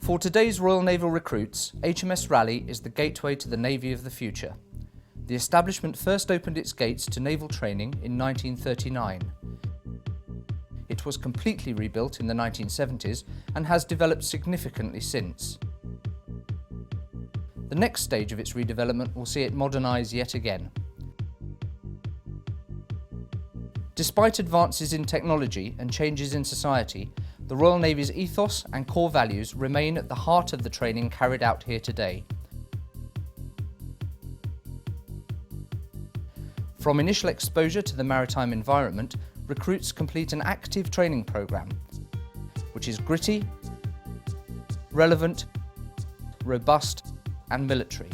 For today's Royal Naval recruits, HMS Raleigh is the gateway to the Navy of the future. The establishment first opened its gates to naval training in 1939. It was completely rebuilt in the 1970s and has developed significantly since. The next stage of its redevelopment will see it modernise yet again. Despite advances in technology and changes in society, the Royal Navy's ethos and core values remain at the heart of the training carried out here today. From initial exposure to the maritime environment, recruits complete an active training programme, which is gritty, relevant, robust and military,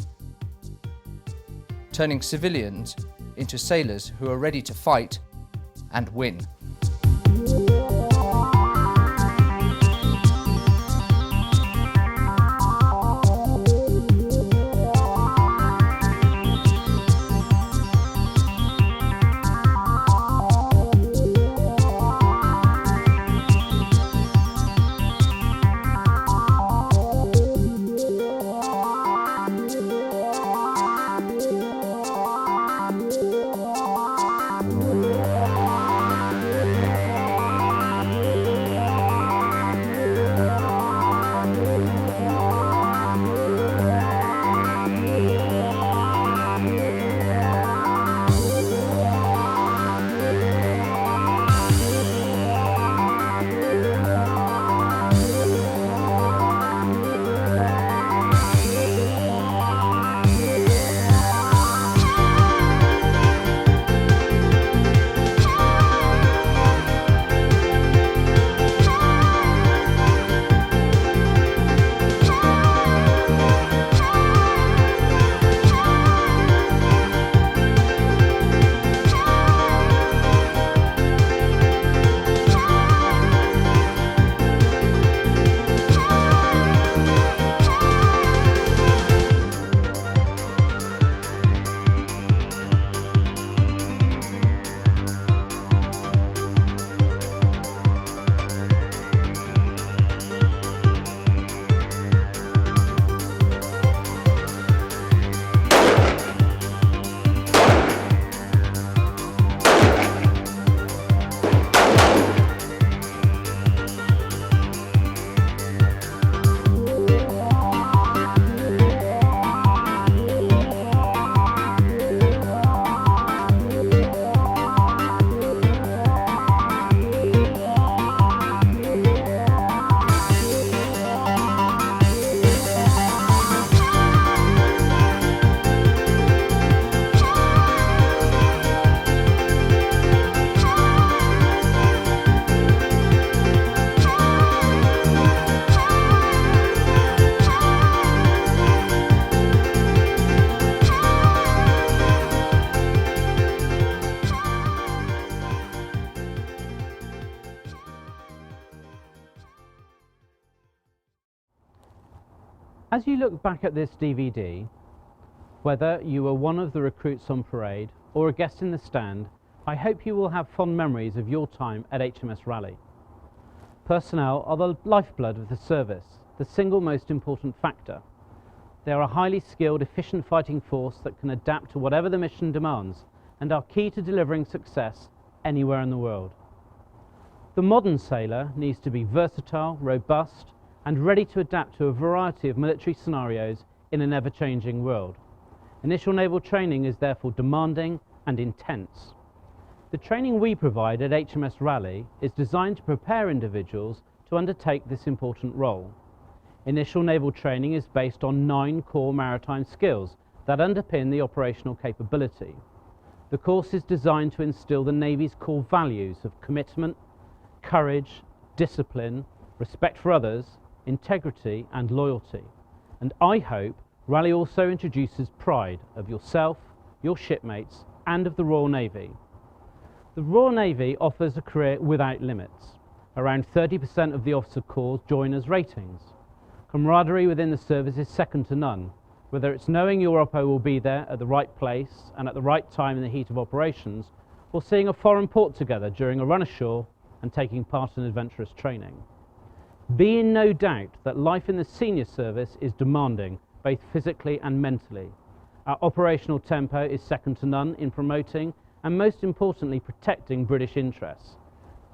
turning civilians into sailors who are ready to fight and win. As you look back at this DVD, whether you were one of the recruits on parade or a guest in the stand, I hope you will have fond memories of your time at HMS Raleigh. Personnel are the lifeblood of the service, the single most important factor. They are a highly skilled, efficient fighting force that can adapt to whatever the mission demands and are key to delivering success anywhere in the world. The modern sailor needs to be versatile, robust, and ready to adapt to a variety of military scenarios in an ever-changing world. Initial naval training is therefore demanding and intense. The training we provide at HMS Raleigh is designed to prepare individuals to undertake this important role. Initial naval training is based on 9 core maritime skills that underpin the operational capability. The course is designed to instill the Navy's core values of commitment, courage, discipline, respect for others, integrity and loyalty. And I hope Raleigh also introduces pride of yourself, your shipmates and of the Royal Navy. The Royal Navy offers a career without limits. Around 30% of the officer corps join as ratings. Camaraderie within the service is second to none, whether it's knowing your oppo will be there at the right place and at the right time in the heat of operations, or seeing a foreign port together during a run ashore and taking part in adventurous training. Be in no doubt that life in the senior service is demanding, both physically and mentally. Our operational tempo is second to none in promoting and most importantly protecting British interests.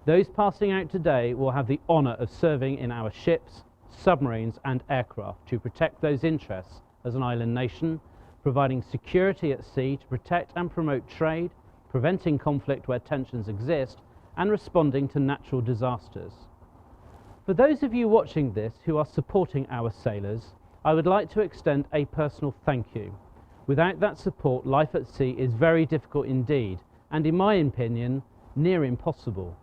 Those passing out today will have the honour of serving in our ships, submarines and aircraft to protect those interests as an island nation, providing security at sea to protect and promote trade, preventing conflict where tensions exist and responding to natural disasters. For those of you watching this who are supporting our sailors, I would like to extend a personal thank you. Without that support, life at sea is very difficult indeed, and in my opinion, near impossible.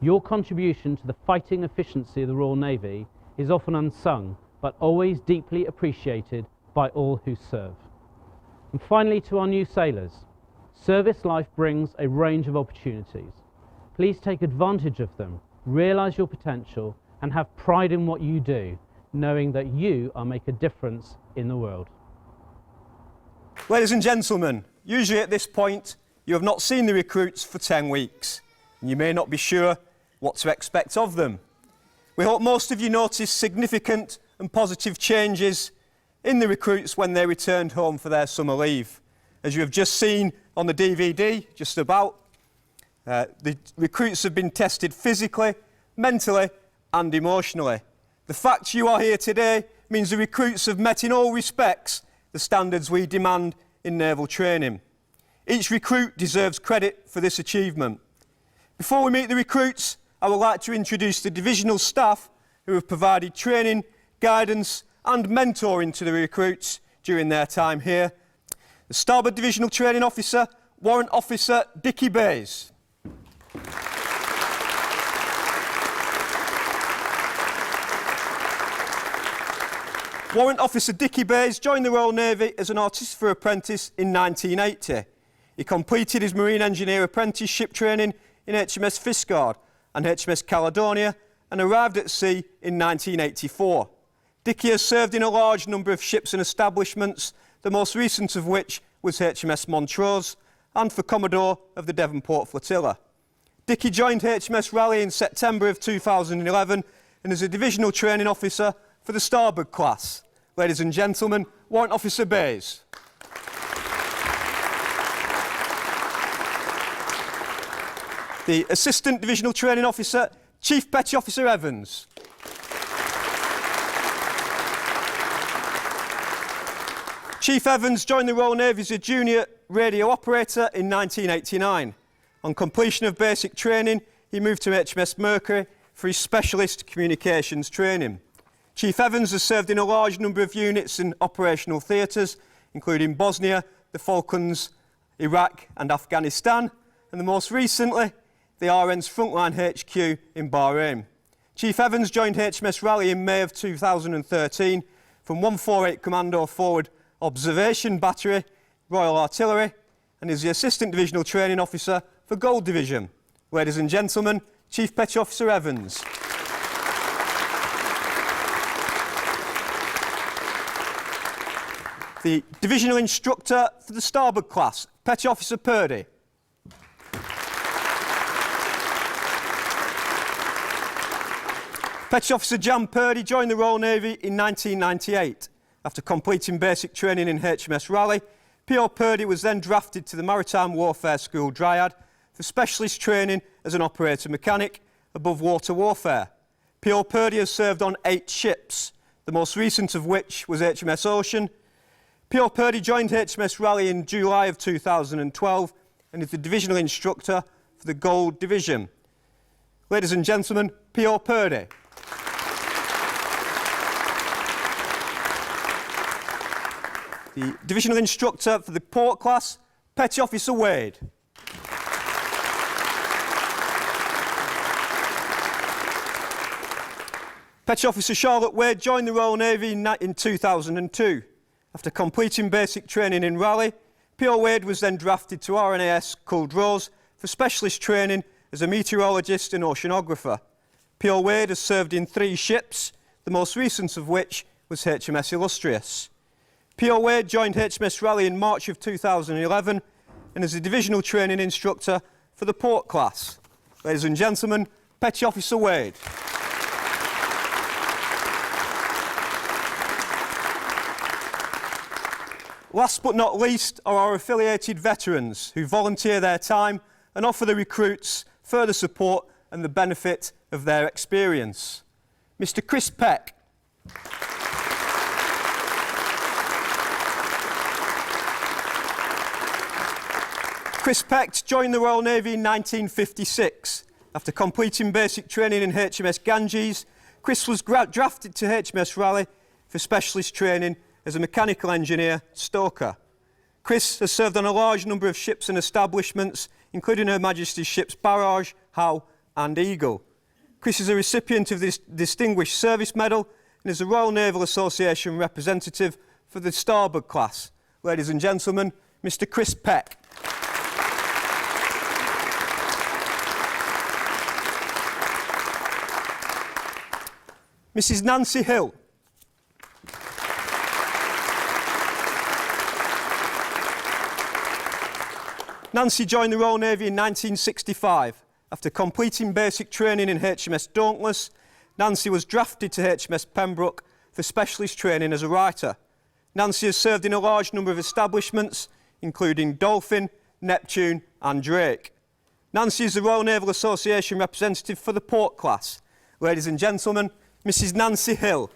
Your contribution to the fighting efficiency of the Royal Navy is often unsung, but always deeply appreciated by all who serve. And finally, to our new sailors, service life brings a range of opportunities. Please take advantage of them, realise your potential, and have pride in what you do, knowing that you are making a difference in the world. Ladies and gentlemen, usually at this point you have not seen the recruits for 10 weeks and you may not be sure what to expect of them. We hope most of you noticed significant and positive changes in the recruits when they returned home for their summer leave. As you have just seen on the DVD, just about, the recruits have been tested physically, mentally and emotionally. The fact you are here today means the recruits have met in all respects the standards we demand in naval training. Each recruit deserves credit for this achievement. Before we meet the recruits, I would like to introduce the divisional staff who have provided training, guidance and mentoring to the recruits during their time here. The Starboard Divisional Training Officer, Warrant Officer Davies. Warrant Officer Davies joined the Royal Navy as an artificer apprentice in 1980. He completed his Marine Engineer apprenticeship training in HMS Fisgard and HMS Caledonia and arrived at sea in 1984. Dickie has served in a large number of ships and establishments, the most recent of which was HMS Montrose, and for Commodore of the Devonport Flotilla. Dickie joined HMS Raleigh in September of 2011 and is a Divisional Training Officer for the Starboard class. Ladies and gentlemen, Warrant Officer Davies. The Assistant Divisional Training Officer, Chief Petty Officer Evans. Chief Evans joined the Royal Navy as a junior radio operator in 1989. On completion of basic training, he moved to HMS Mercury for his specialist communications training. Chief Evans has served in a large number of units in operational theatres, including Bosnia, the Falklands, Iraq and Afghanistan, and the most recently, the RN's Frontline HQ in Bahrain. Chief Evans joined HMS Raleigh in May of 2013 from 148 Commando Forward Observation Battery, Royal Artillery, and is the Assistant Divisional Training Officer for Gold Division. Ladies and gentlemen, Chief Petty Officer Evans. The Divisional Instructor for the Starboard class, Petty Officer Purdy. Petty Officer Jan Purdy joined the Royal Navy in 1998. After completing basic training in HMS Raleigh, P.O. Purdy was then drafted to the Maritime Warfare School Dryad for specialist training as an operator mechanic above water warfare. P.O. Purdy has served on 8 ships, the most recent of which was HMS Ocean. P.O. Purdy joined HMS Raleigh in July of 2012 and is the divisional instructor for the Gold Division. Ladies and gentlemen, P.O. Purdy. The divisional instructor for the Port class, Petty Officer Wade. Petty Officer Charlotte Wade joined the Royal Navy in 2002. After completing basic training in Raleigh, P.O. Wade was then drafted to RNAS Culdrose for specialist training as a meteorologist and oceanographer. P.O. Wade has served in 3 ships, the most recent of which was HMS Illustrious. P.O. Wade joined HMS Raleigh in March of 2011 and is a divisional training instructor for the port class. Ladies and gentlemen, Petty Officer Wade. Last but not least are our affiliated veterans who volunteer their time and offer the recruits further support and the benefit of their experience. Mr. Chris Peck. Chris Peck joined the Royal Navy in 1956. After completing basic training in HMS Ganges, Chris was drafted to HMS Raleigh for specialist training as a mechanical engineer stoker. Chris has served on a large number of ships and establishments, including Her Majesty's ships Barrage, Howe and Eagle. Chris is a recipient of this Distinguished Service Medal and is a Royal Naval Association representative for the starboard class. Ladies and gentlemen, Mr. Chris Peck. Mrs. Nancy Hill. Nancy joined the Royal Navy in 1965. After completing basic training in HMS Dauntless, Nancy was drafted to HMS Pembroke for specialist training as a writer. Nancy has served in a large number of establishments, including Dolphin, Neptune and Drake. Nancy is the Royal Naval Association representative for the port class. Ladies and gentlemen, Mrs. Nancy Hill.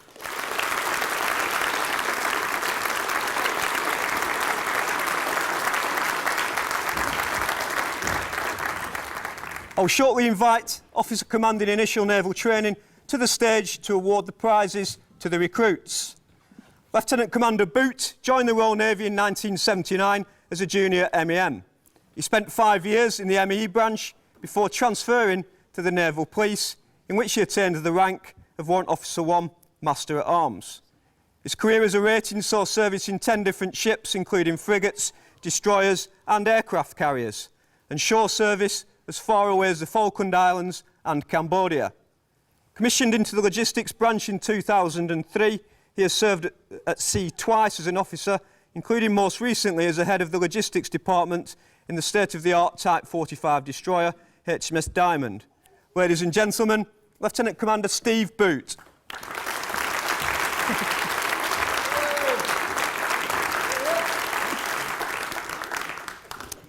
I'll shortly invite Officer Commanding Initial Naval Training to the stage to award the prizes to the recruits. Lieutenant Commander Boot joined the Royal Navy in 1979 as a junior MEM. He spent 5 years in the ME branch before transferring to the Naval Police, in which he attained the rank of Warrant Officer 1, Master at Arms. His career as a rating saw service in 10 different ships, including frigates, destroyers and aircraft carriers, and shore service as far away as the Falkland Islands and Cambodia. Commissioned into the Logistics branch in 2003, he has served at sea twice as an officer, including most recently as the head of the Logistics Department in the state-of-the-art Type 45 destroyer, HMS Diamond. Ladies and gentlemen, Lieutenant Commander Steve Boot.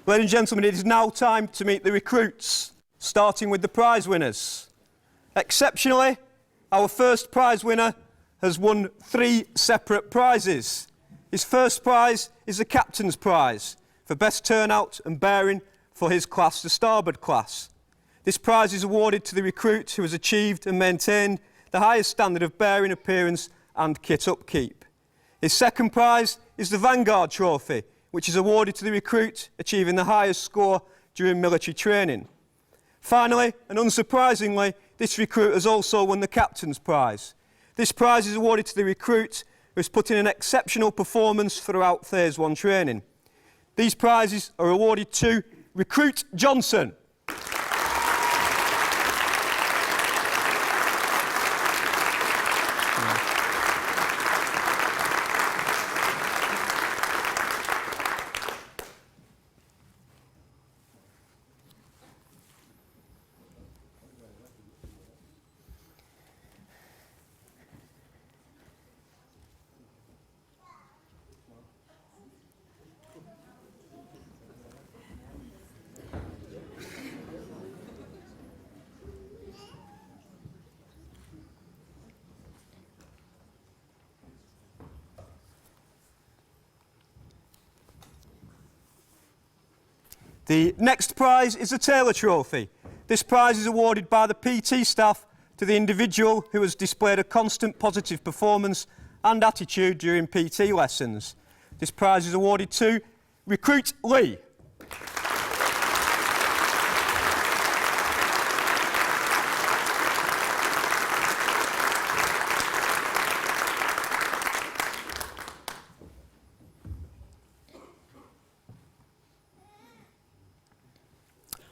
Ladies and gentlemen, it is now time to meet the recruits, starting with the prize winners. Exceptionally, our first prize winner has won 3 separate prizes. His first prize is the Captain's Prize for best turnout and bearing for his class, the starboard class. This prize is awarded to the recruit who has achieved and maintained the highest standard of bearing, appearance and kit upkeep. His second prize is the Vanguard Trophy, which is awarded to the recruit achieving the highest score during military training. Finally, and unsurprisingly, this recruit has also won the Captain's Prize. This prize is awarded to the recruit who has put in an exceptional performance throughout Phase 1 training. These prizes are awarded to Recruit Johnson. The next prize is the Taylor Trophy. This prize is awarded by the PT staff to the individual who has displayed a constant positive performance and attitude during PT lessons. This prize is awarded to Recruit Lee.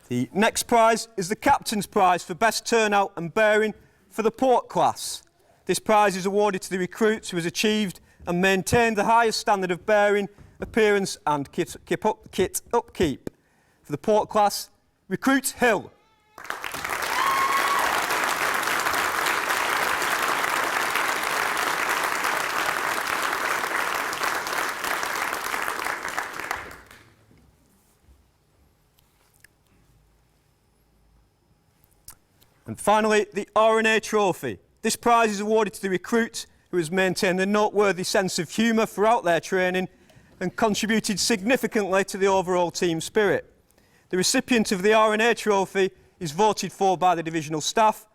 The next prize is the Captain's Prize for best turnout and bearing for the port class. This prize is awarded to the recruit who has achieved and maintained the highest standard of bearing, appearance and kit upkeep. For the port class, Recruit Hill. And finally, the RNA Trophy. This prize is awarded to the recruit who has maintained a noteworthy sense of humour throughout their training and contributed significantly to the overall team spirit. The recipient of the RNA Trophy is voted for by the divisional staff,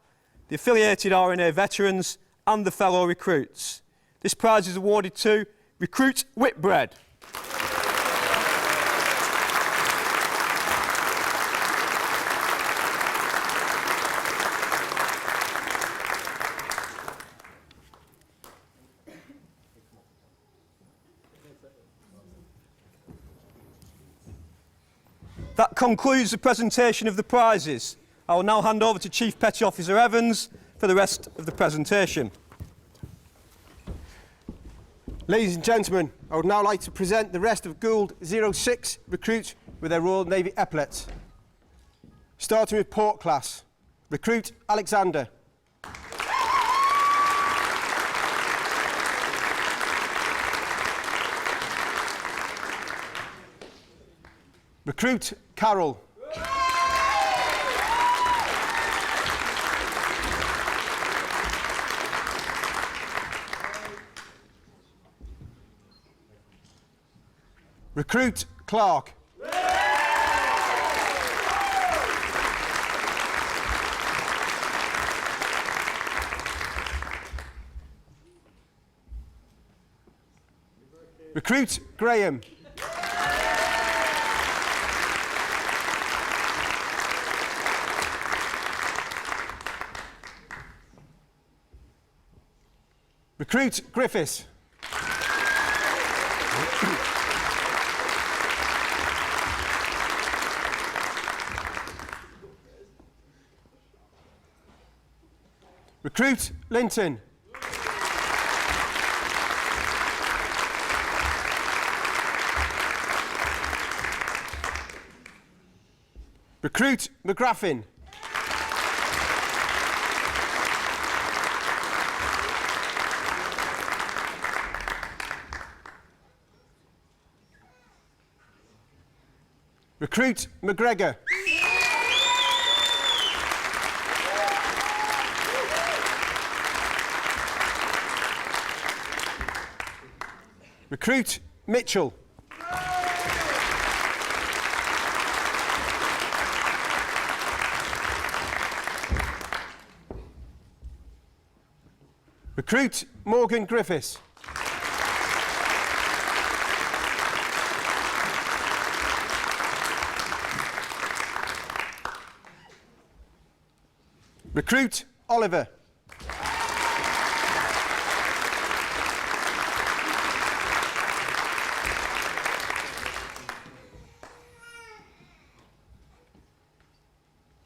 the affiliated RNA veterans and the fellow recruits. This prize is awarded to Recruit Whitbread. That concludes the presentation of the prizes. I will now hand over to Chief Petty Officer Evans for the rest of the presentation. Ladies and gentlemen, I would now like to present the rest of Gould 06 recruits with their Royal Navy epaulets. Starting with Port Class, Recruit Alexander. Recruit Carol. Recruit Clark. Recruit Graham. Recruit Griffiths. Recruit Linton. Recruit McGraffin. Recruit McGregor. Recruit Mitchell. Recruit Morgan Griffiths. Recruit Oliver.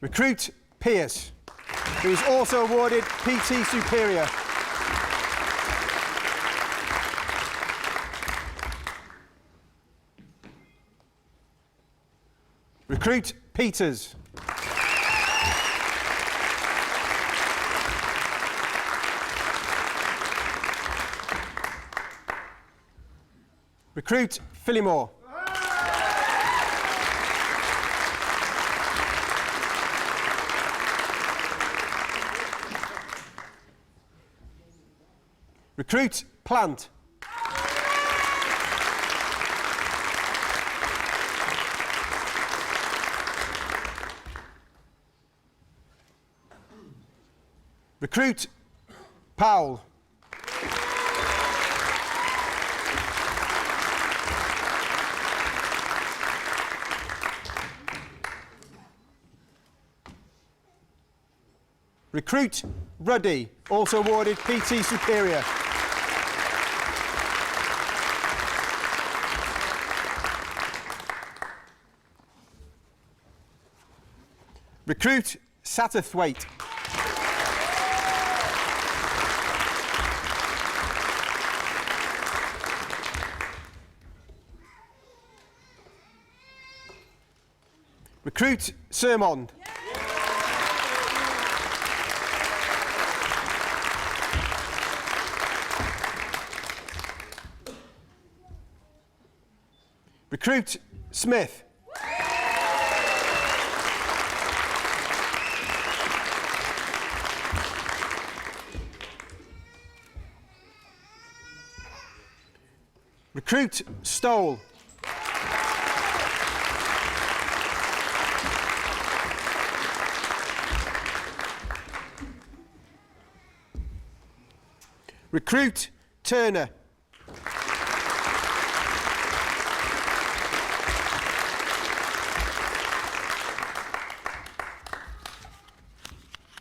Recruit Pierce, who is also awarded PT Superior. Recruit Peters. Recruit Phillimore. Recruit Plant. Recruit Powell. Recruit Ruddy, also awarded PT Superior. Recruit Satterthwaite. Recruit Sermond. Recruit Smith. Recruit Stoll. Recruit Turner.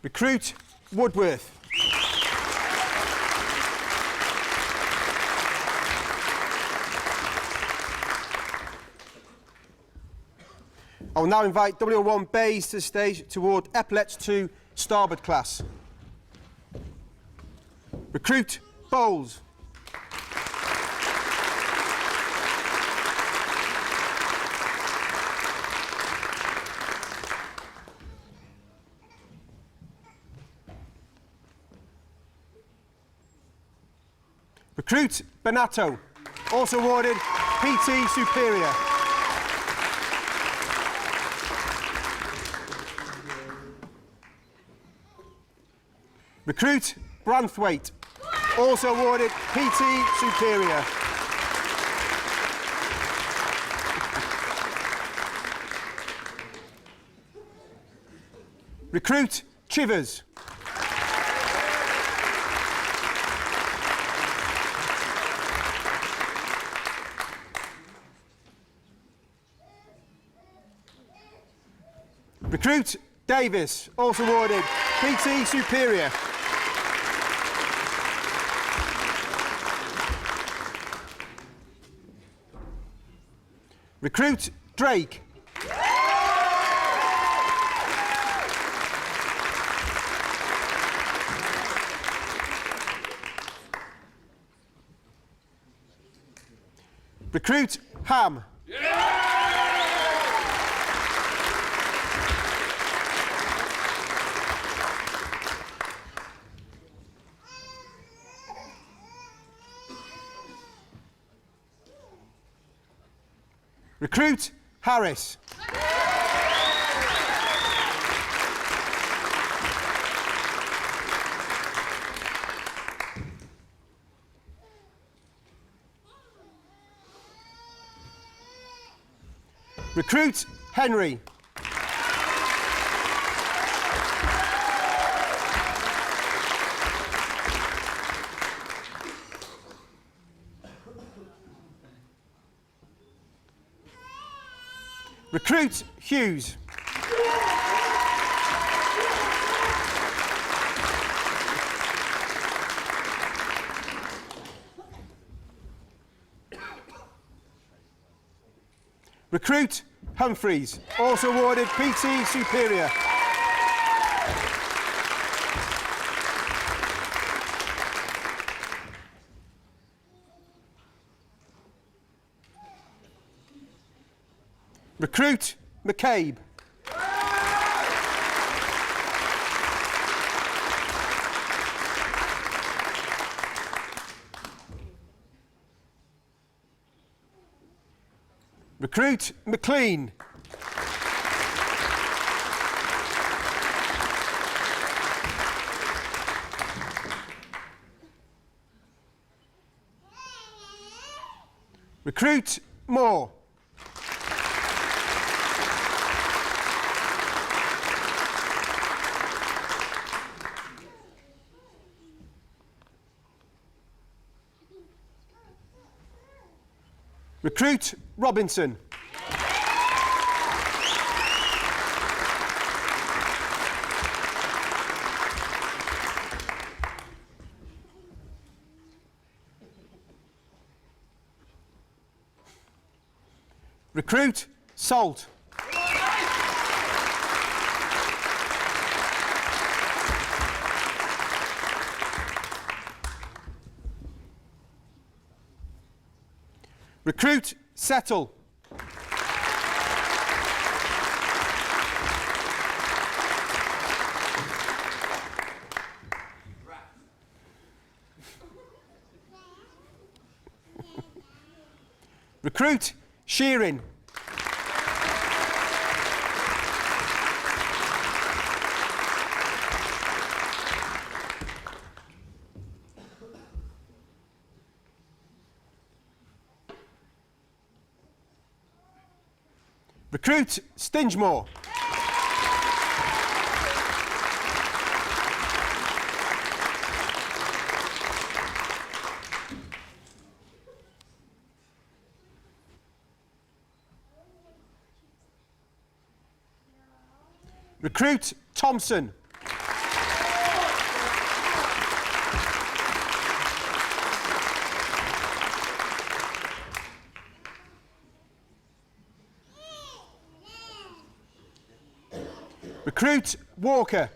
Recruit Woodworth. I will now invite W01 Bays to the stage toward epaulets to starboard class. Recruit Bowles. Recruit Benato, also awarded PT Superior. Recruit Branthwaite, also awarded PT Superior. Recruit Chivers. Recruit Davies, also awarded PT Superior. Recruit Drake. Recruit Ham. Recruit Harris. Recruit Henry. Recruit Hughes. Recruit Humphreys, also awarded PT Superior. Recruit McCabe. Recruit McLean. Recruit Moore. Recruit Robinson. Recruit Salt. Recruit Settle. Recruit Shearing. Recruit Stingemore. Recruit Thompson. Recruit Walker.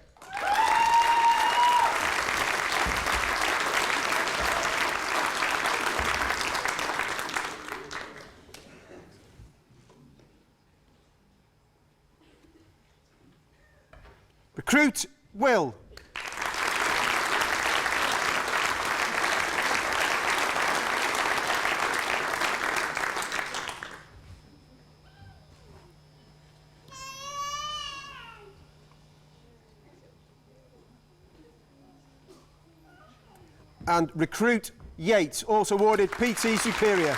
Recruit Will. And Recruit Yates, also awarded PT Superior.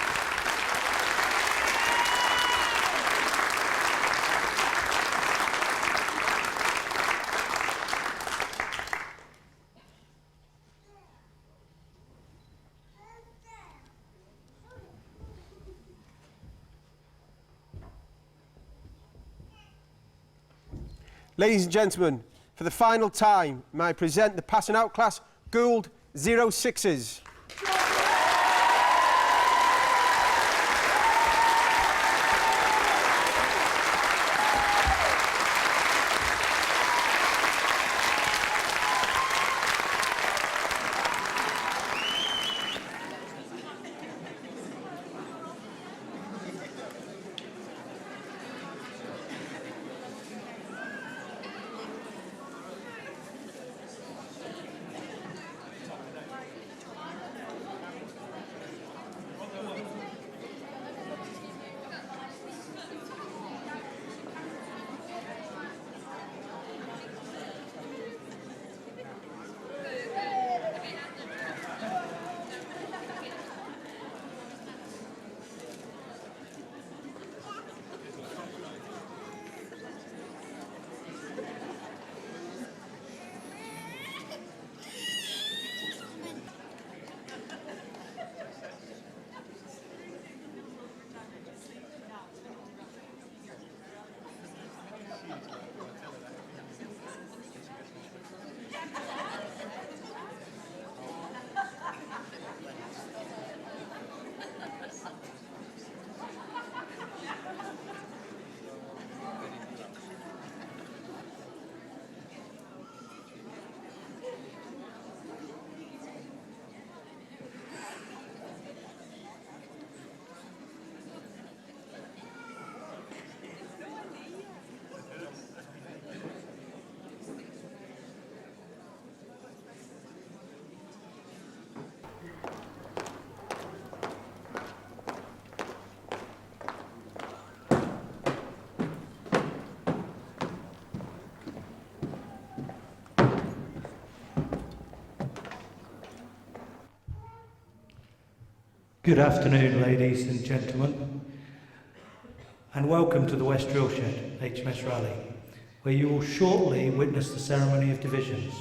Ladies and gentlemen, for the final time, may I present the passing out class Gould 06s. Good afternoon, ladies and gentlemen, and welcome to the West Drillshed HMS Rally, where you will shortly witness the ceremony of divisions.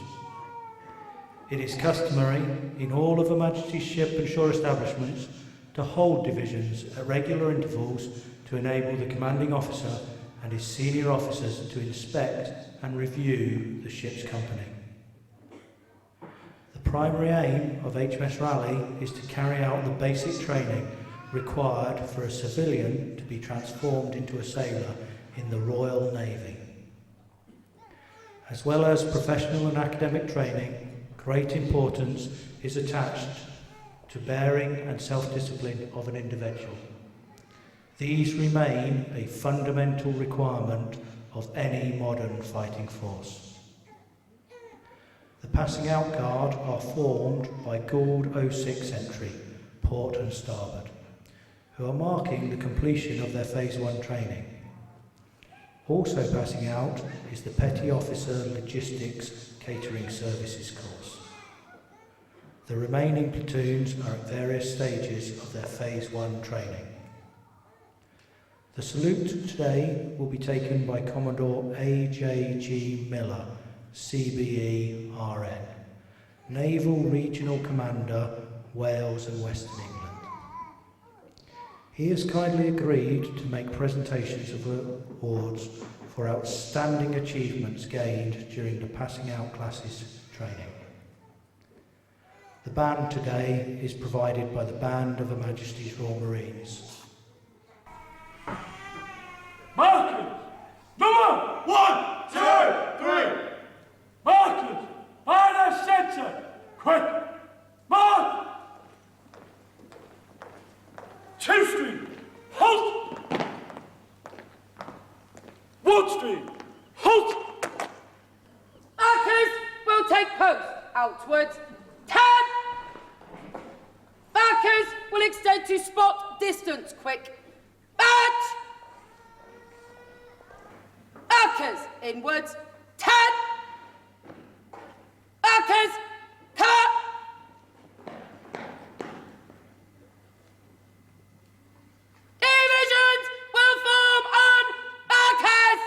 It is customary in all of Her Majesty's ship and shore establishments to hold divisions at regular intervals to enable the commanding officer and his senior officers to inspect and review the ship's company. The primary aim of HMS Rally is to carry out the basic training required for a civilian to be transformed into a sailor in the Royal Navy. As well as professional and academic training, great importance is attached to bearing and self-discipline of an individual. These remain a fundamental requirement of any modern fighting force. The passing out guard are formed by Gould 06 entry, port and starboard, who are marking the completion of their Phase 1 training. Also passing out is the Petty Officer Logistics Catering Services course. The remaining platoons are at various stages of their Phase 1 training. The salute today will be taken by Commodore A.J.G. Miller, CBE RN, Naval Regional Commander, Wales and Western England. He has kindly agreed to make presentations of awards for outstanding achievements gained during the passing out classes training. The band today is provided by the Band of Her Majesty's Royal Marines. Markers! Number 1, 2, 3! Markers! By the centre! Quick! Mark! 2 Street! Halt! 1 Street! Halt! Markers will take post outwards. 10! Markers will extend to spot distance. Quick! March! Markers inwards. 10! Markers come up! Divisions will form on markers!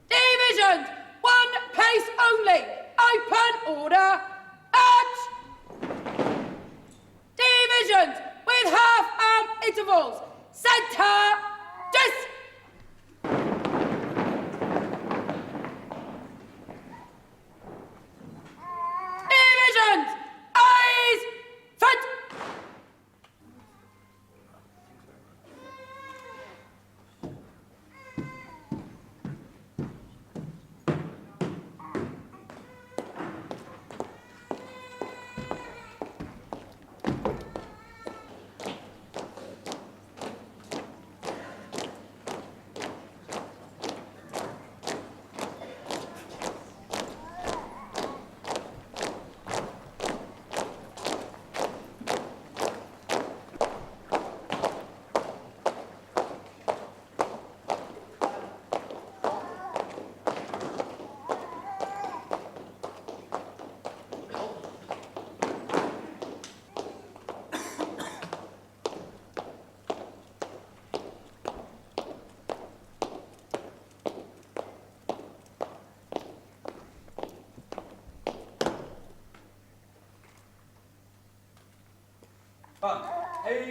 Divisions, 1 pace only. Open order. March. Divisions with half-arm intervals. Centre. Dis. Divisions, eyes front.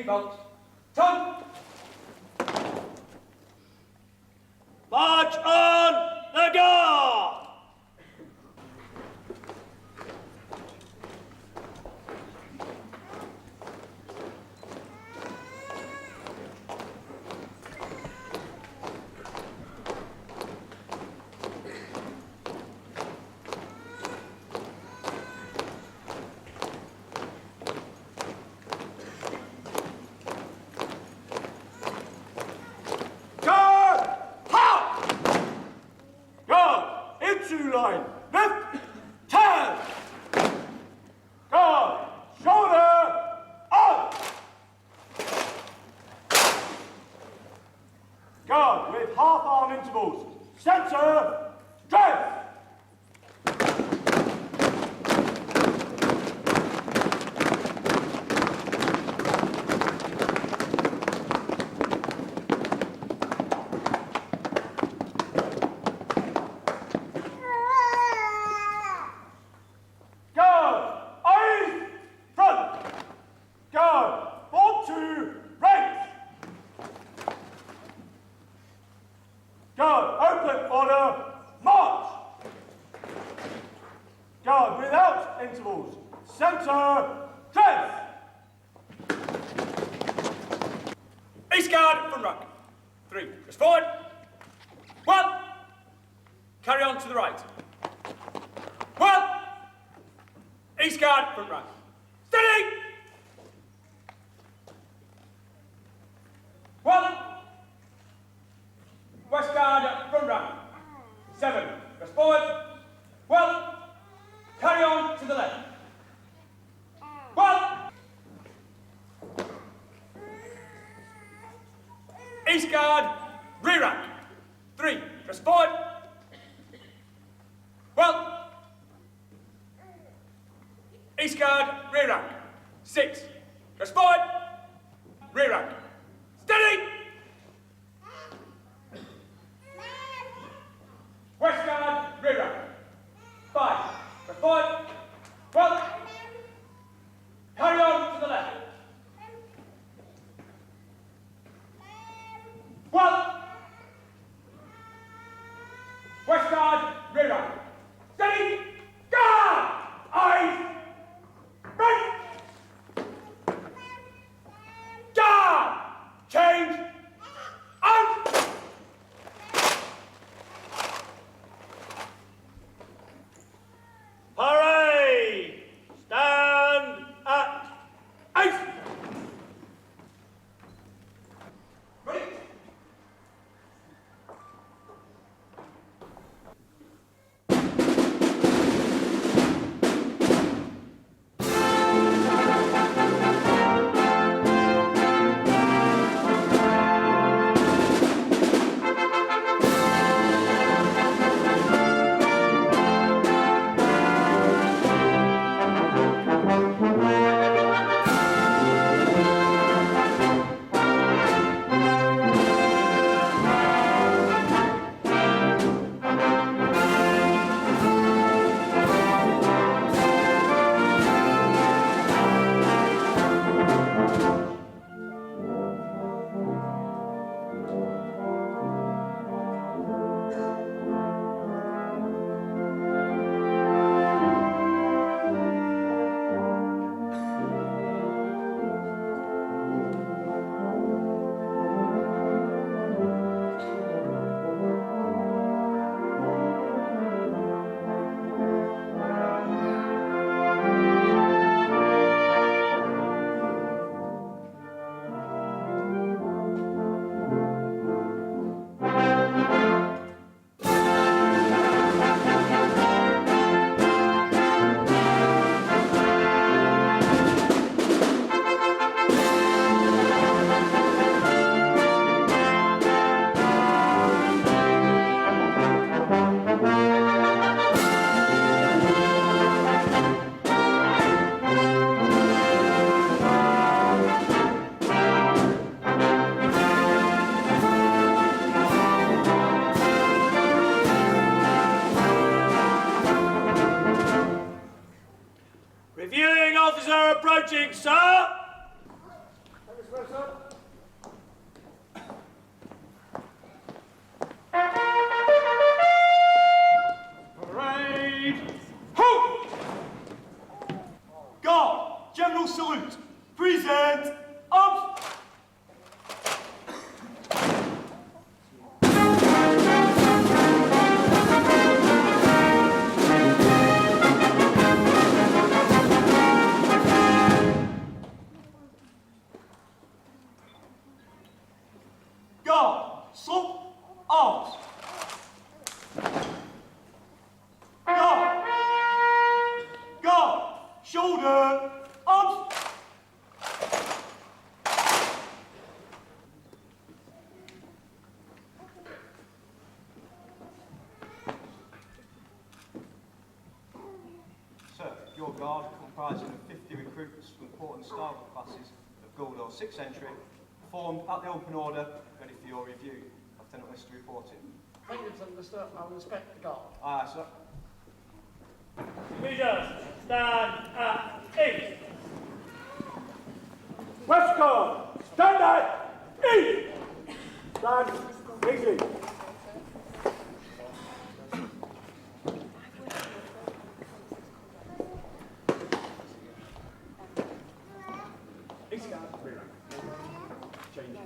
About turn! March on the guard! Line, left, turn! Guard, shoulder, up! Guard with half-arm intervals, centre, dress! Guard without intervals. Centre, dress! guard, front rank. 3, press forward. 1. Carry on to the right. 1. East guard, front rank. Steady! 1. West guard, front rank. 7, press forward. 1. Carry on to the left. 1. East guard, rear rank. 3, press forward. 1. East guard, rear rank. 6, press forward. Rear rank. Steady! West guard, rear rank. 5, press forward. 1. Carry on to the left. 1. West guard, rear rank. Steady! Guard! Eyes! Right! Guard! Change! Out! Parade! Stand at ace! Ready? Reviewing officer approaching, sir! Parade! Halt! Guard, general salute. Present, arms! Guard, salute, arms. Guard, guard, shoulder, arms. Sir, your guard, comprising of 50 recruits from port and starboard classes of Gold or 6th century, formed at the open order, ready for your review. Lieutenant Lister reporting. Thank you, Lister. I will inspect the guard. Aye, sir. Leaders, stand at east. West guard, stand at east. Stand easy. East guard, rear rank. Change.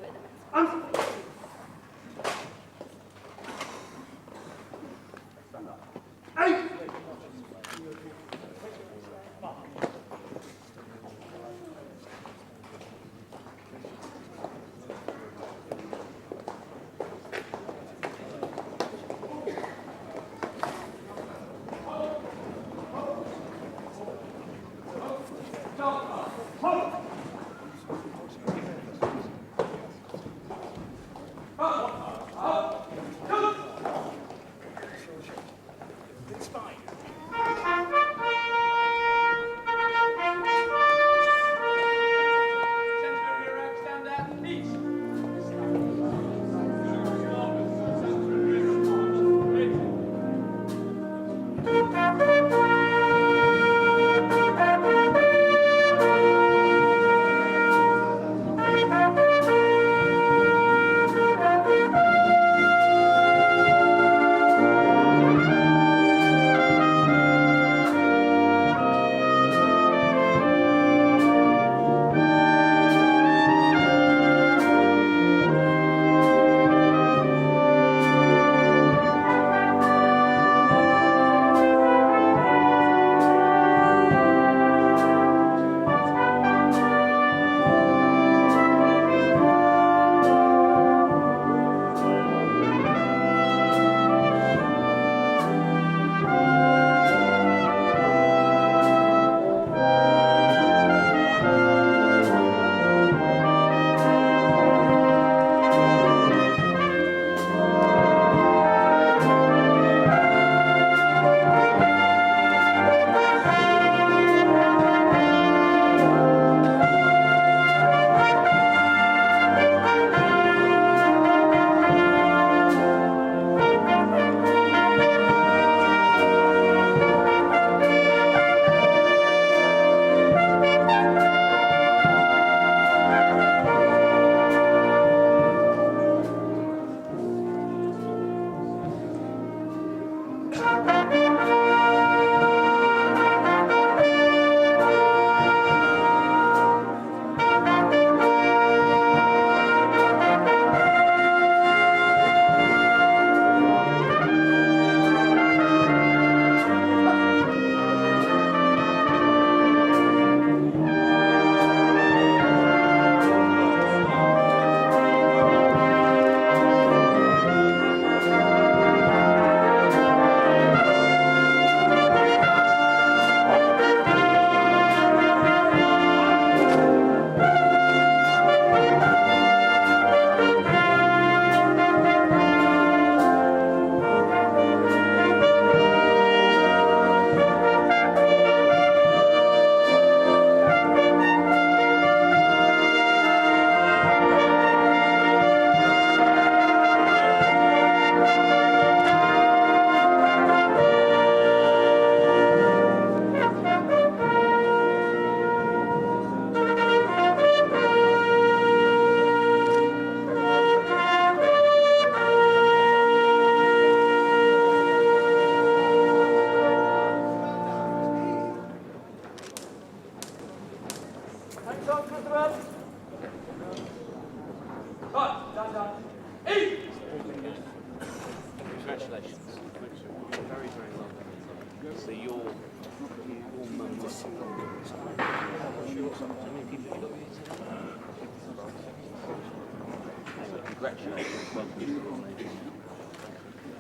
Congratulations. Welcome.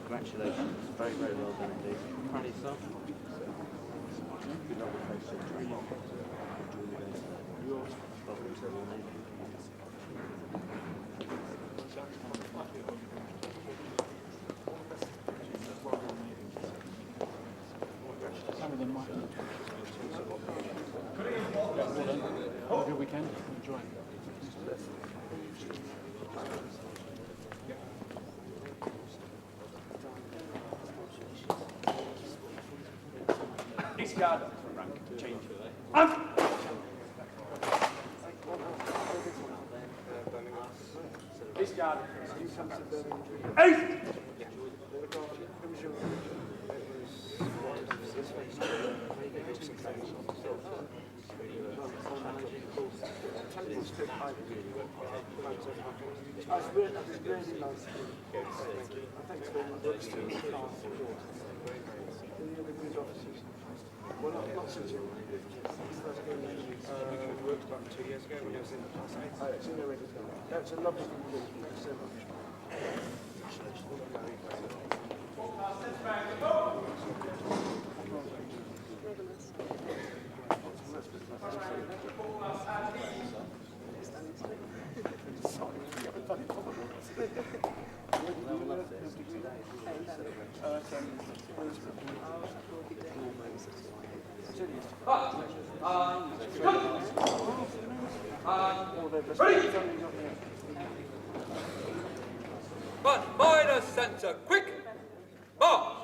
Congratulations. Very, very well done indeed. Proud of yourself? Some of them might not. Have a good weekend. Enjoy. Discard. Change. Discard. Eight. That's really nice. Thanks for well, not since you worked about 2 years ago when I was in the class 8. Oh, it's in there ready to go. That's a lovely thing to do. Thank you so much. Congratulations. Ready? But minor centre, quick! March!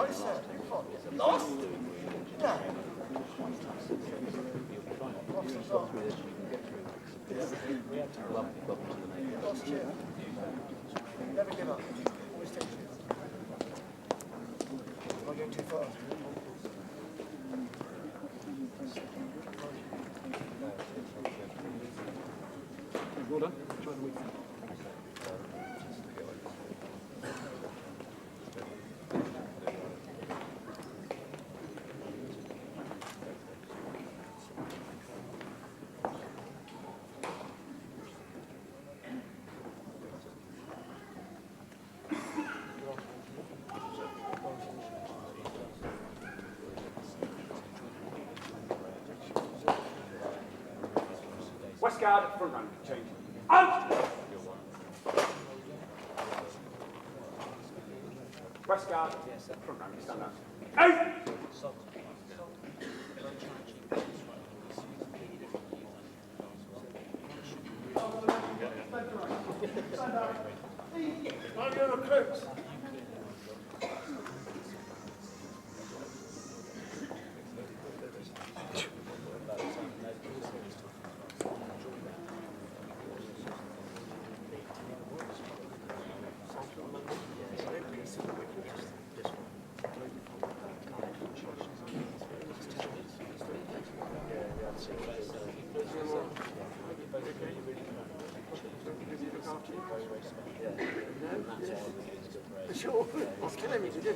Lost? No. Lost cheer. Never give up. Always take cheers. Am I going too far? Well done. Try the weekend. West guard, front rank, change. Out! West guard, front rank, stand out. Out! Are you recruits? Sure, it's killing me to do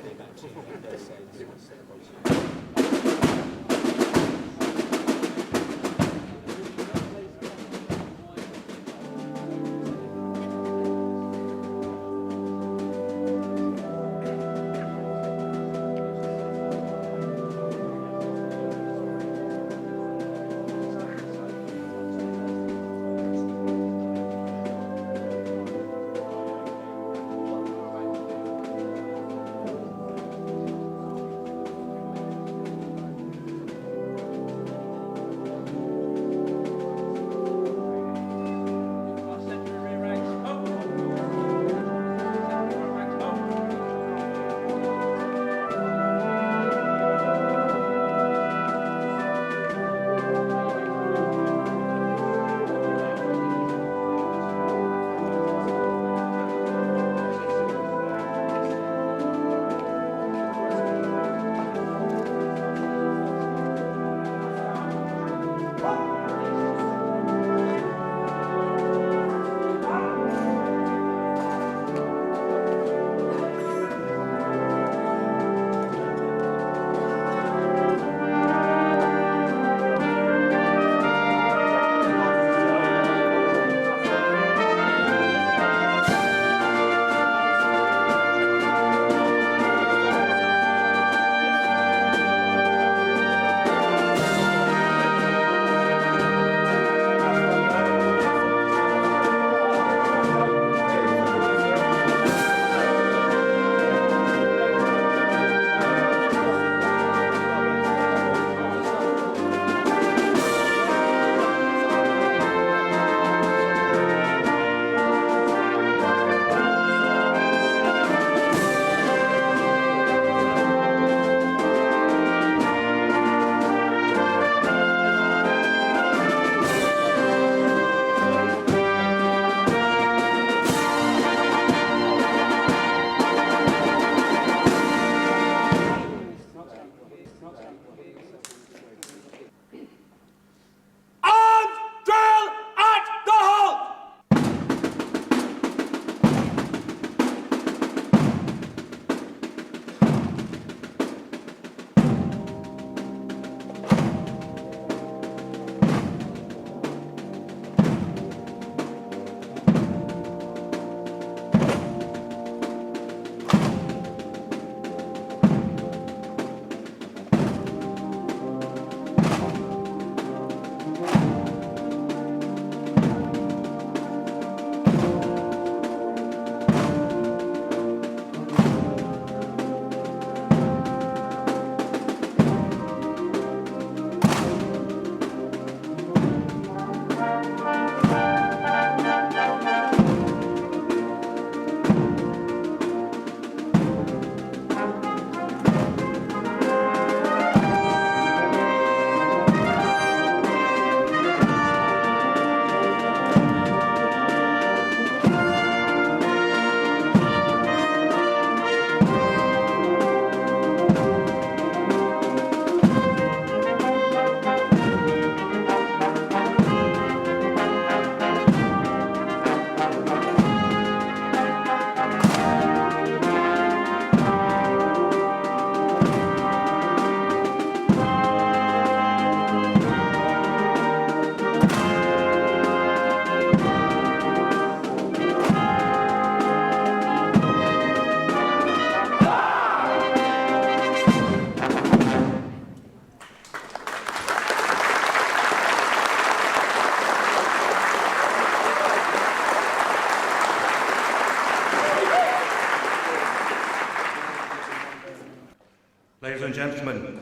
Ladies and gentlemen,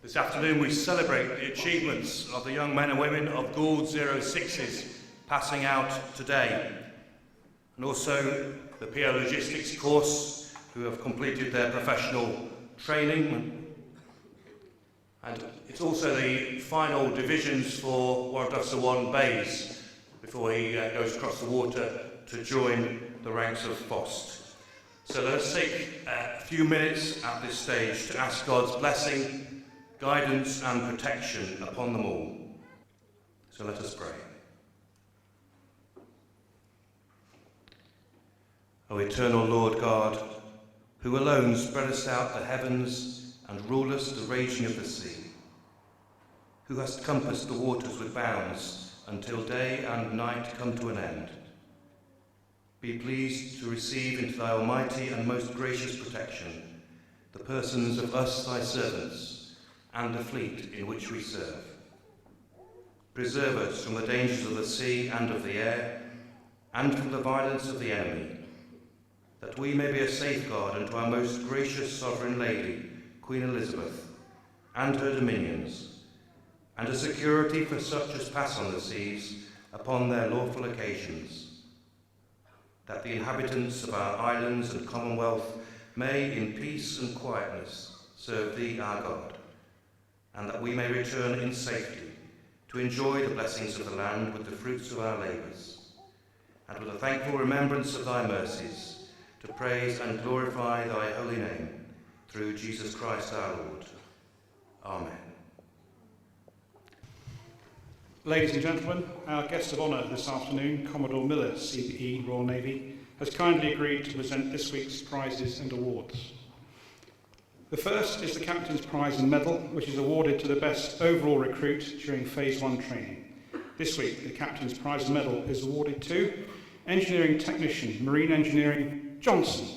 this afternoon we celebrate the achievements of the young men and women of Gould 06s passing out today, and also the PO Logistics course who have completed their professional training. And it's also the final divisions for Warwick Officer 1 Bays before he goes across the water to join the ranks of FOST. So let us take a few minutes at this stage to ask God's blessing, guidance and protection upon them all. So let us pray. O eternal Lord God, who alone spreadest out the heavens and rulest the raging of the sea, who hast compassed the waters with bounds until day and night come to an end, be pleased to receive into thy almighty and most gracious protection the persons of us thy servants and the fleet in which we serve. Preserve us from the dangers of the sea and of the air, and from the violence of the enemy, that we may be a safeguard unto our most gracious sovereign lady, Queen Elizabeth, and her dominions, and a security for such as pass on the seas upon their lawful occasions, that the inhabitants of our islands and commonwealth may in peace and quietness serve thee our God, and that we may return in safety to enjoy the blessings of the land with the fruits of our labours, and with a thankful remembrance of thy mercies, to praise and glorify thy holy name, through Jesus Christ our Lord. Amen. Ladies and gentlemen, our guest of honour this afternoon, Commodore Miller, CBE, Royal Navy, has kindly agreed to present this week's prizes and awards. The first is the Captain's Prize and Medal, which is awarded to the best overall recruit during Phase 1 training. This week, the Captain's Prize and Medal is awarded to Engineering Technician, Marine Engineering, Johnson.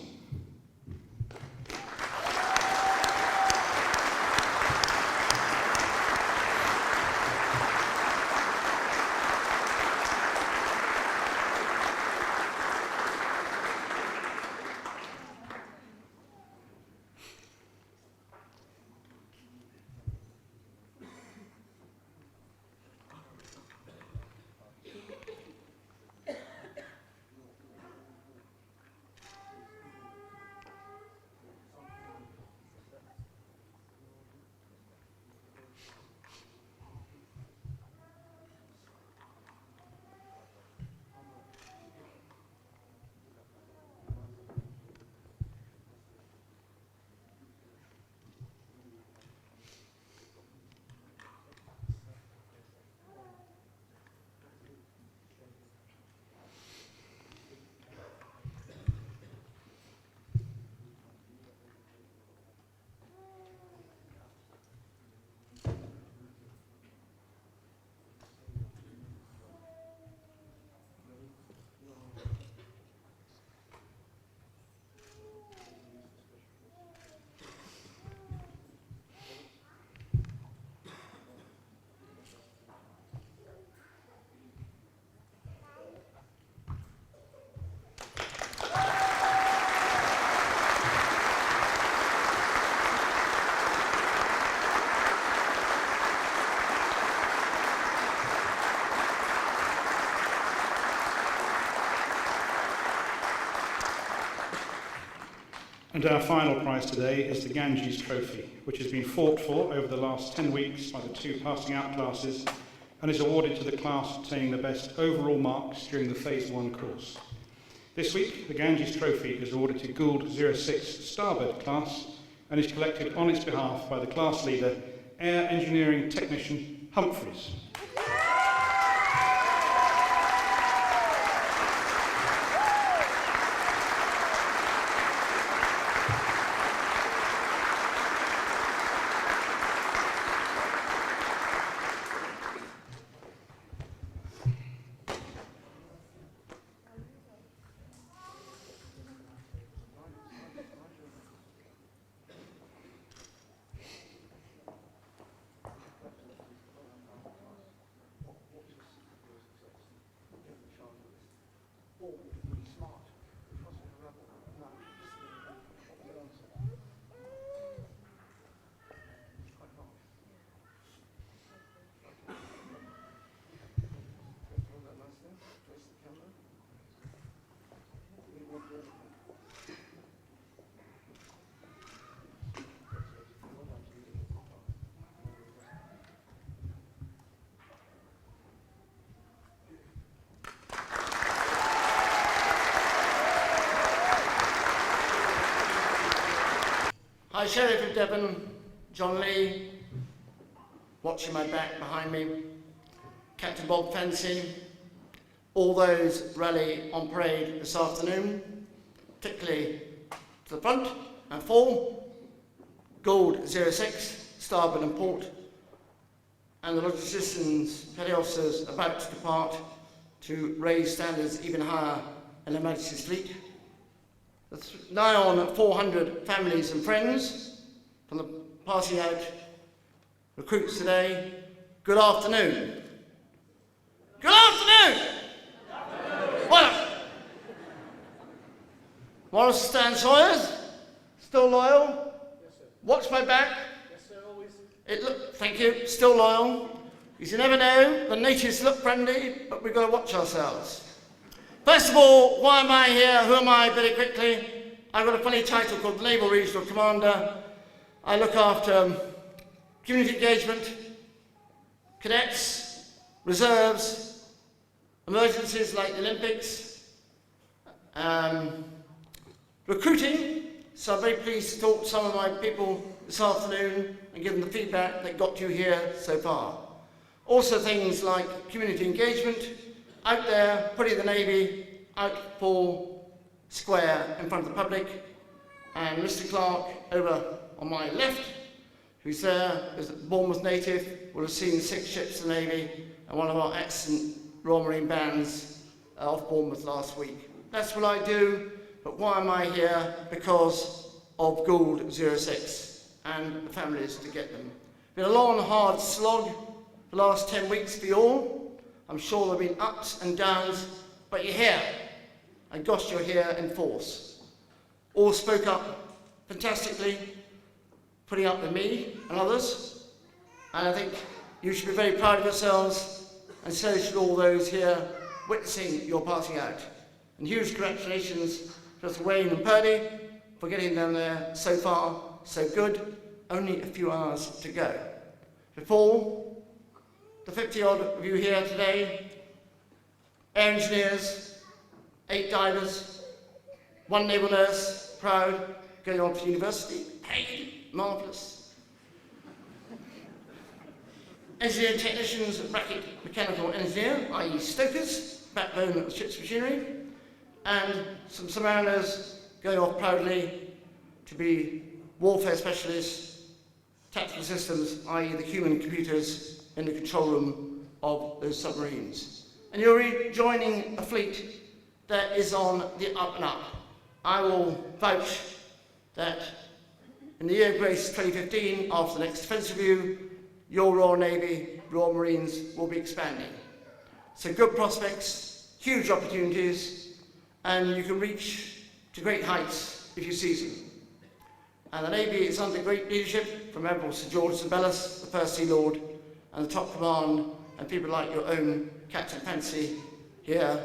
And our final prize today is the Ganges Trophy, which has been fought for over the last 10 weeks by the 2 passing out classes and is awarded to the class obtaining the best overall marks during the Phase 1 course. This week, the Ganges Trophy is awarded to Gould 06 Starboard class and is collected on its behalf by the class leader, Air Engineering Technician Humphreys. High Sheriff of Devon, John Lee, watching my back behind me, Captain Bob Fancy, all those rally on parade this afternoon, particularly to the front and forward, Gould 06, starboard and port, and the logisticians, petty officers about to depart to raise standards even higher in Her Majesty's fleet. There's nigh on 400 families and friends from the passing out recruits today. Good afternoon. Good afternoon. Well, Morris Stan Sawyers, still loyal. Yes, sir. Watch my back. Yes, sir, always. Thank you, still loyal. Because you never know, the natives look friendly, but we've got to watch ourselves. First of all, why am I here? Who am I? Very quickly. I've got a funny title called Naval Regional Commander. I look after community engagement, cadets, reserves, emergencies like the Olympics, recruiting. So I'm very pleased to talk to some of my people this afternoon and give them the feedback that got you here so far. Also things like community engagement, out there, putting the Navy out for square in front of the public, and Mr. Clark over on my left, who's there, is a Bournemouth native, will have seen 6 ships of the Navy and one of our excellent Royal Marine bands off Bournemouth last week. That's what I do, but why am I here? Because of Gould 06 and the families to get them. Been a long, hard slog the last 10 weeks for you all. I'm sure there have been ups and downs, but you're here. And gosh, you're here in force. All spoke up fantastically, putting up with me and others. And I think you should be very proud of yourselves, and so should all those here witnessing your passing out. And huge congratulations to Wayne and Purdy for getting them there so far, so good. Only a few hours to go. Before the 50-odd of you here today, air engineers, 8 divers, 1 naval nurse, proud, going on to university, paid, marvellous. Engineering technicians, bracket mechanical engineer, i.e. stokers, backbone of the ship's machinery, and some submariners going off proudly to be warfare specialists, tactical systems, i.e. the human computers in the control room of those submarines. And you're rejoining a fleet that is on the up and up. I will vouch that in the year of grace 2015, after the next defence review, your Royal Navy, Royal Marines will be expanding. So good prospects, huge opportunities, and you can reach to great heights if you seize them. And the Navy is under great leadership from Admiral Sir George St. Bellis, the First Sea Lord, and the top command, and people like your own Captain Fancy here,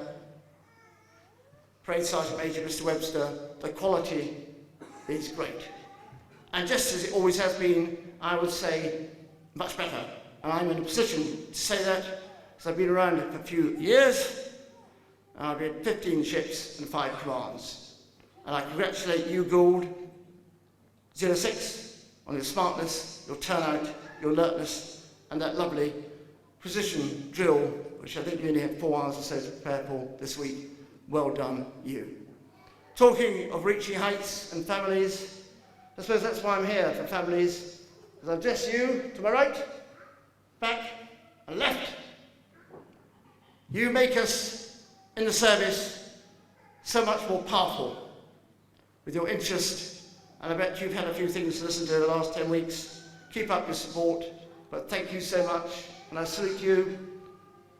Parade Sergeant Major Mr. Webster. The quality is great. And just as it always has been, I would say much better. And I'm in a position to say that because I've been around it for a few years, and I've had 15 ships and 5 commands. And I congratulate you, Gould 06, on your smartness, your turnout, your alertness, and that lovely precision drill, which I think you only had 4 hours or so to prepare for this week. Well done, you. Talking of reaching heights and families, I suppose that's why I'm here, for families, as I address you to my right, back, and left. You make us, in the service, so much more powerful with your interest, and I bet you've had a few things to listen to the last 10 weeks. Keep up your support, but thank you so much, and I salute you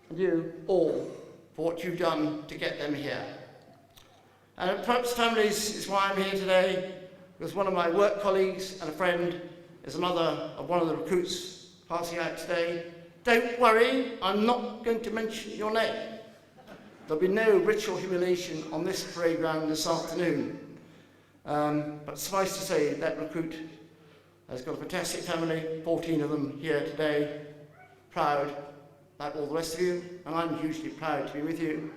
and you all for what you've done to get them here. And perhaps families is why I'm here today, because one of my work colleagues and a friend is the mother of one of the recruits passing out today. Don't worry, I'm not going to mention your name. There'll be no ritual humiliation on this parade ground this afternoon. But suffice to say, that recruit has got a fantastic family, 14 of them here today, proud, like all the rest of you, and I'm hugely proud to be with you.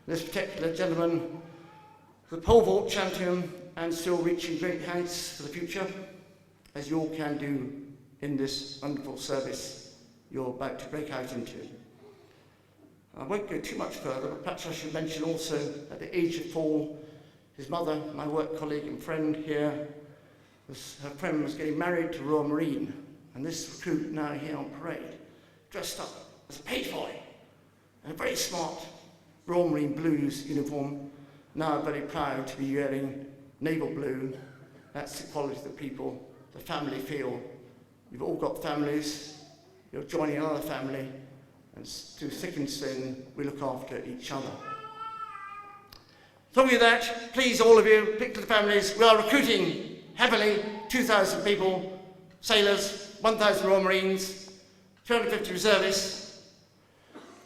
This particular gentleman, the pole vault champion, and still reaching great heights for the future. as you all can do in this wonderful service you're about to break out into. I won't go too much further, but perhaps I should mention also at the age of 4, his mother, my work colleague and friend here, her friend was getting married to Royal Marine, and this recruit now here on parade, dressed up as a page boy in a very smart Royal Marine Blues uniform, now very proud to be wearing naval blue. That's the quality that people, the family feel. You've all got families, you're joining another family, and through thick and thin, we look after each other. Talking of that, please all of you, pick to the families, we are recruiting heavily, 2,000 people, sailors, 1,000 Royal Marines, 250 reservists,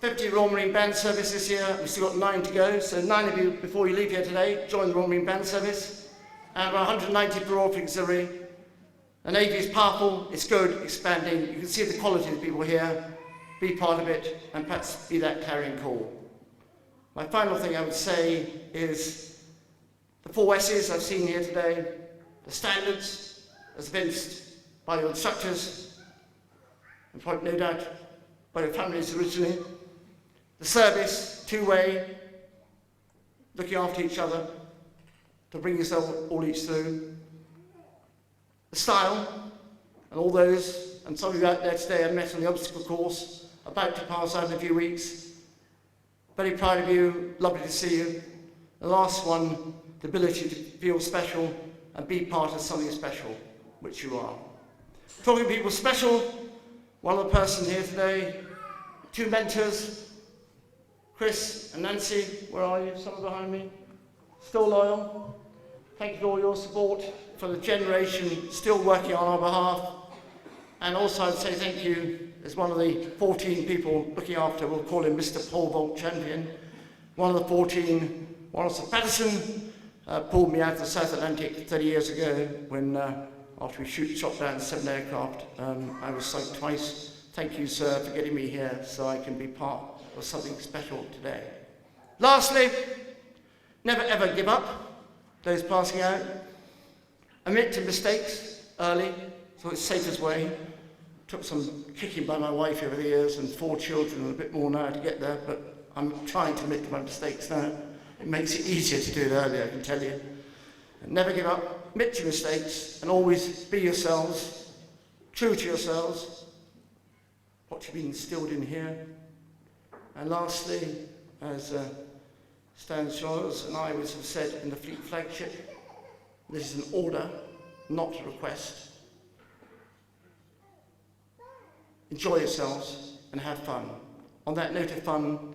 50 Royal Marine Band service this year. We've still got 9 to go, so 9 of you, before you leave here today, join the Royal Marine Band service. And about 190 for Royal Fleet Auxiliary. The Navy is powerful, it's good, expanding. You can see the quality of the people here. Be part of it, and perhaps be that clarion call. My final thing I would say is the 4 S's I've seen here today, the standards, as evinced by your instructors, and probably no doubt by your families originally, the service, 2-way, looking after each other, to bring yourself all each through, the style, and all those, and some of you out there today I met on the obstacle course, about to pass out in a few weeks. Very proud of you, lovely to see you. The last one, the ability to feel special and be part of something special, which you are. Talking to people special, one other person here today, 2 mentors, Chris and Nancy, where are you? Someone behind me? Still loyal. Thank you for all your support, for the generation still working on our behalf. And also I'd say thank you as one of the 14 people looking after, we'll call him Mr. Pole Vault Champion. One of the 14, Wallace Patterson, pulled me out of the South Atlantic 30 years ago when, after we shot down 7 aircraft, I was sunk twice. Thank you, sir, for getting me here so I can be part of something special today. Lastly, never ever give up. Those passing out. Admit to mistakes early, so it's safest way. Took some kicking by my wife over the years and 4 children and a bit more now to get there, but I'm trying to admit to my mistakes now. It makes it easier to do it early, I can tell you. And never give up, admit to your mistakes, and always be yourselves, true to yourselves, what you've been instilled in here. And lastly, as Stan Shores and I would have said in the Fleet Flagship, this is an order, not a request. Enjoy yourselves and have fun. On that note of fun,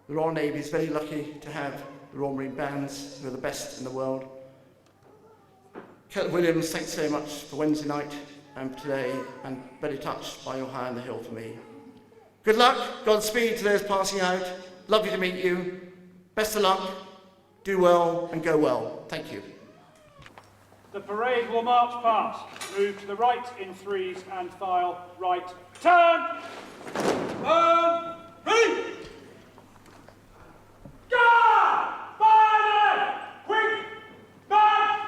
the Royal Navy is very lucky to have the Royal Marine Bands, who are the best in the world. Kurt Williams, thanks very much for Wednesday night and today, and very touched by your high on the hill for me. Good luck, Godspeed to those passing out. Lovely to meet you. Best of luck, do well and go well. Thank you. The parade will march past. Move to the right in 3s and file right. Turn! Ready! Guard! Fire! Quick! Back!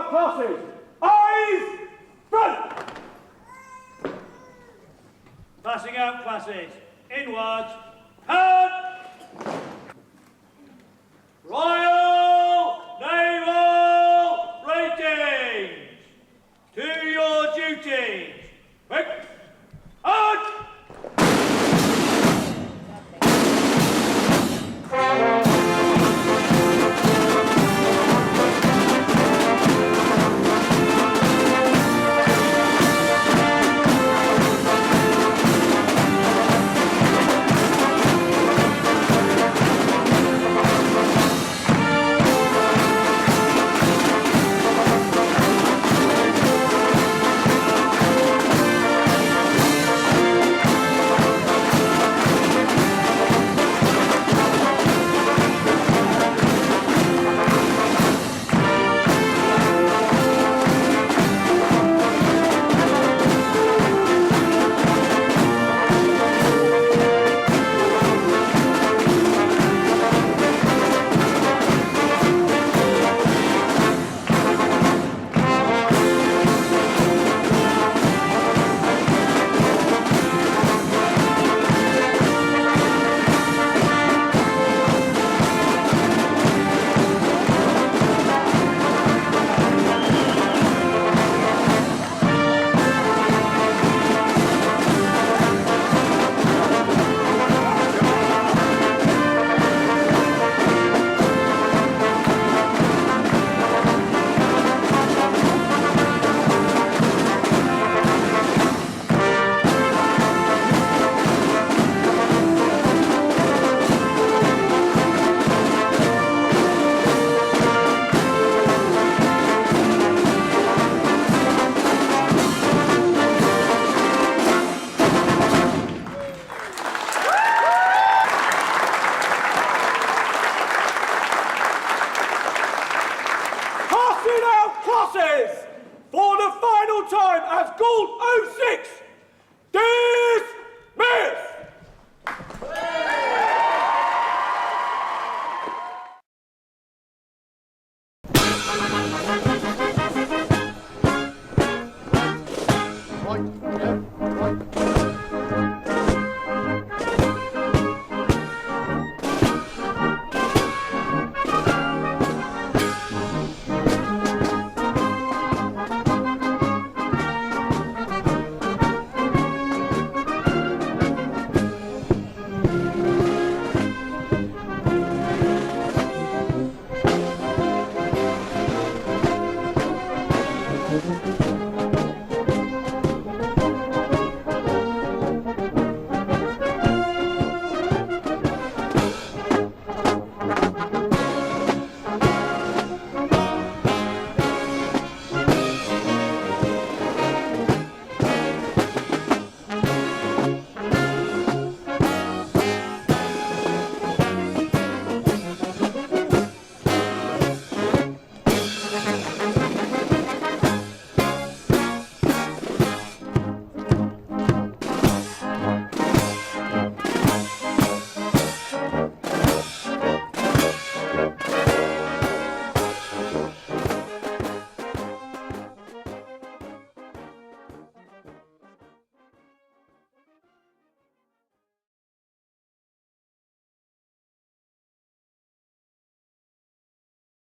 out classes. Eyes front. Passing out classes. Inwards.